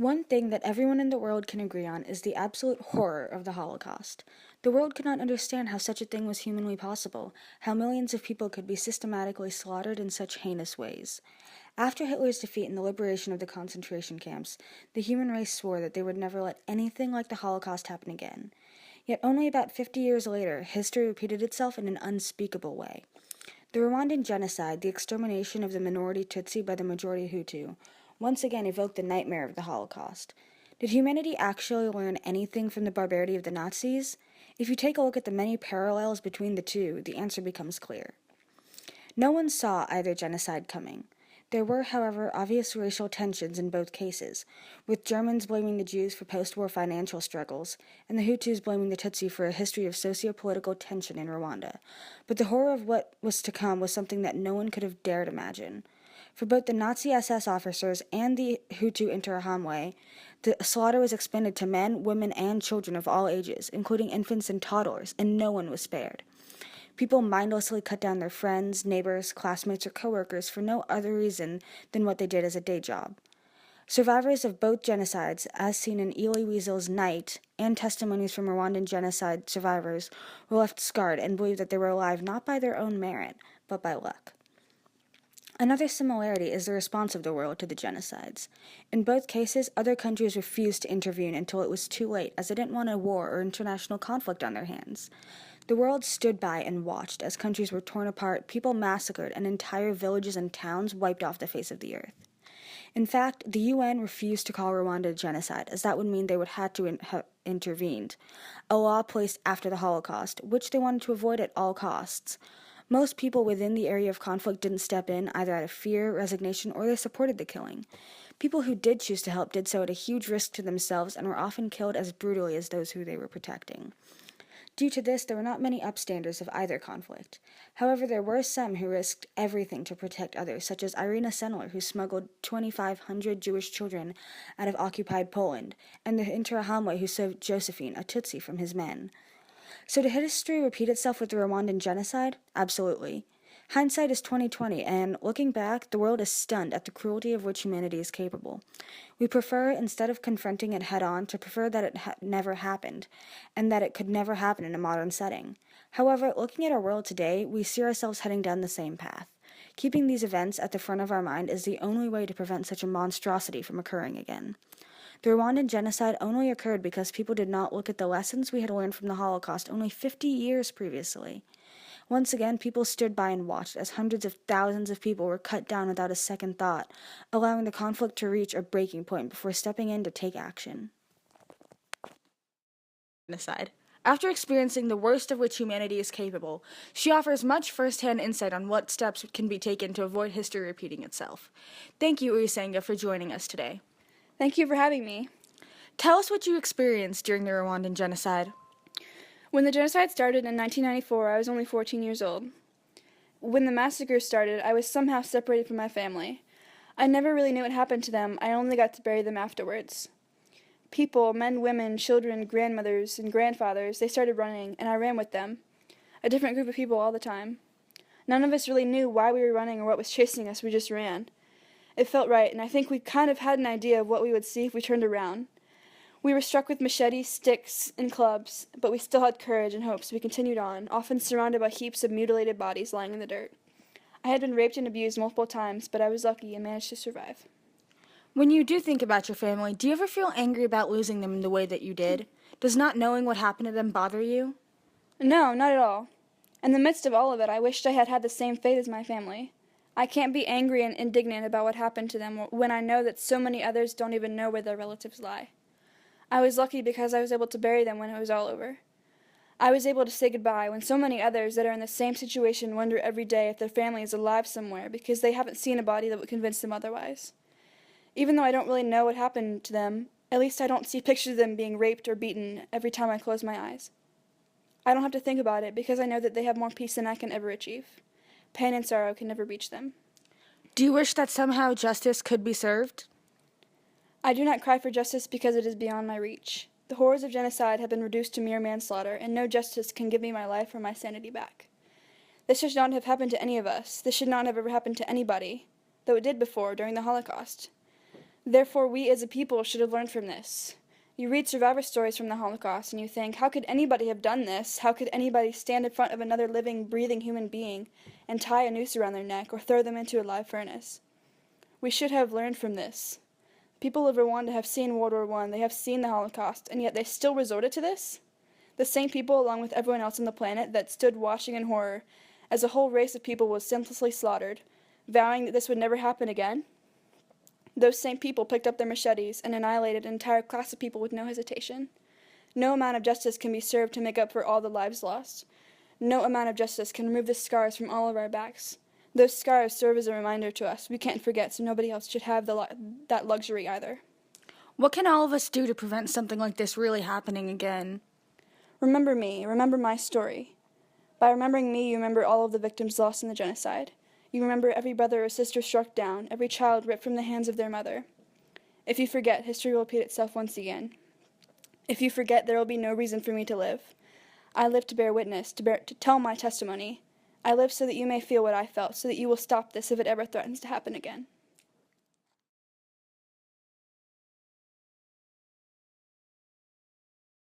One thing that everyone in the world can agree on is the absolute horror of the Holocaust. The world could not understand how such a thing was humanly possible, how millions of people could be systematically slaughtered in such heinous ways. After Hitler's defeat and the liberation of the concentration camps, the human race swore that they would never let anything like the Holocaust happen again. Yet only about 50 years later, history repeated itself in an unspeakable way. The Rwandan Genocide, the extermination of the minority Tutsi by the majority Hutu, once again evoked the nightmare of the Holocaust. Did humanity actually learn anything from the barbarity of the Nazis? If you take a look at the many parallels between the two, the answer becomes clear. No one saw either genocide coming. There were, however, obvious racial tensions in both cases, with Germans blaming the Jews for post-war financial struggles, and the Hutus blaming the Tutsi for a history of socio-political tension in Rwanda. But the horror of what was to come was something that no one could have dared imagine. For both the Nazi SS officers and the Hutu Interahamwe, the slaughter was expanded to men, women, and children of all ages, including infants and toddlers, and no one was spared. People mindlessly cut down their friends, neighbors, classmates, or coworkers for no other reason than what they did as a day job. Survivors of both genocides, as seen in Elie Wiesel's Night, and testimonies from Rwandan genocide survivors, were left scarred and believed that they were alive not by their own merit, but by luck. Another similarity is the response of the world to the genocides. In both cases, other countries refused to intervene until it was too late, as they didn't want a war or international conflict on their hands. The world stood by and watched as countries were torn apart, people massacred, and entire villages and towns wiped off the face of the earth. In fact, the UN refused to call Rwanda a genocide, as that would mean they would have to have intervened, a law placed after the Holocaust, which they wanted to avoid at all costs. Most people within the area of conflict didn't step in, either out of fear, resignation, or they supported the killing. People who did choose to help did so at a huge risk to themselves and were often killed as brutally as those who they were protecting. Due to this, there were not many upstanders of either conflict. However, there were some who risked everything to protect others, such as Irina Sendler, who smuggled 2,500 Jewish children out of occupied Poland, and the Interahamwe who saved Josephine, a Tutsi, from his men. So did history repeat itself with the Rwandan genocide? Absolutely. Hindsight is 20/20, and looking back, the world is stunned at the cruelty of which humanity is capable. We prefer, instead of confronting it head-on, to prefer that it never happened, and that it could never happen in a modern setting. However, looking at our world today, we see ourselves heading down the same path. Keeping these events at the front of our mind is the only way to prevent such a monstrosity from occurring again. The Rwandan genocide only occurred because people did not look at the lessons we had learned from the Holocaust only 50 years previously. Once again, people stood by and watched as hundreds of thousands of people were cut down without a second thought, allowing the conflict to reach a breaking point before stepping in to take action. Genocide. After experiencing the worst of which humanity is capable, she offers much first-hand insight on what steps can be taken to avoid history repeating itself. Thank you, Uisenga, for joining us today. Thank you for having me. Tell us what you experienced during the Rwandan genocide. When the genocide started in 1994, I was only 14 years old. When the massacre started, I was somehow separated from my family. I never really knew what happened to them. I only got to bury them afterwards. People, men, women, children, grandmothers, and grandfathers, they started running, and I ran with them. A different group of people all the time. None of us really knew why we were running or what was chasing us. We just ran. It felt right, and I think we kind of had an idea of what we would see if we turned around. We were struck with machetes, sticks, and clubs, but we still had courage and hope, so we continued on, often surrounded by heaps of mutilated bodies lying in the dirt. I had been raped and abused multiple times, but I was lucky and managed to survive. When you do think about your family, do you ever feel angry about losing them in the way that you did? Does not knowing what happened to them bother you? No, not at all. In the midst of all of it, I wished I had had the same fate as my family. I can't be angry and indignant about what happened to them when I know that so many others don't even know where their relatives lie. I was lucky because I was able to bury them when it was all over. I was able to say goodbye when so many others that are in the same situation wonder every day if their family is alive somewhere because they haven't seen a body that would convince them otherwise. Even though I don't really know what happened to them, at least I don't see pictures of them being raped or beaten every time I close my eyes. I don't have to think about it because I know that they have more peace than I can ever achieve. Pain and sorrow can never reach them. Do you wish that somehow justice could be served? I do not cry for justice because it is beyond my reach. The horrors of genocide have been reduced to mere manslaughter, and no justice can give me my life or my sanity back. This should not have happened to any of us. This should not have ever happened to anybody, though it did before, during the Holocaust. Therefore, we as a people should have learned from this. You read survivor stories from the Holocaust and you think, how could anybody have done this? How could anybody stand in front of another living, breathing human being and tie a noose around their neck or throw them into a live furnace? We should have learned from this. People of Rwanda have seen World War I, they have seen the Holocaust, and yet they still resorted to this? The same people, along with everyone else on the planet, that stood watching in horror as a whole race of people was senselessly slaughtered, vowing that this would never happen again? Those same people picked up their machetes and annihilated an entire class of people with no hesitation. No amount of justice can be served to make up for all the lives lost. No amount of justice can remove the scars from all of our backs. Those scars serve as a reminder to us we can't forget, so nobody else should have that luxury either. What can all of us do to prevent something like this really happening again? Remember me, remember my story. By remembering me, you remember all of the victims lost in the genocide. You remember every brother or sister struck down, every child ripped from the hands of their mother. If you forget, history will repeat itself once again. If you forget, there will be no reason for me to live. I live to bear witness, to tell my testimony. I live so that you may feel what I felt, so that you will stop this if it ever threatens to happen again.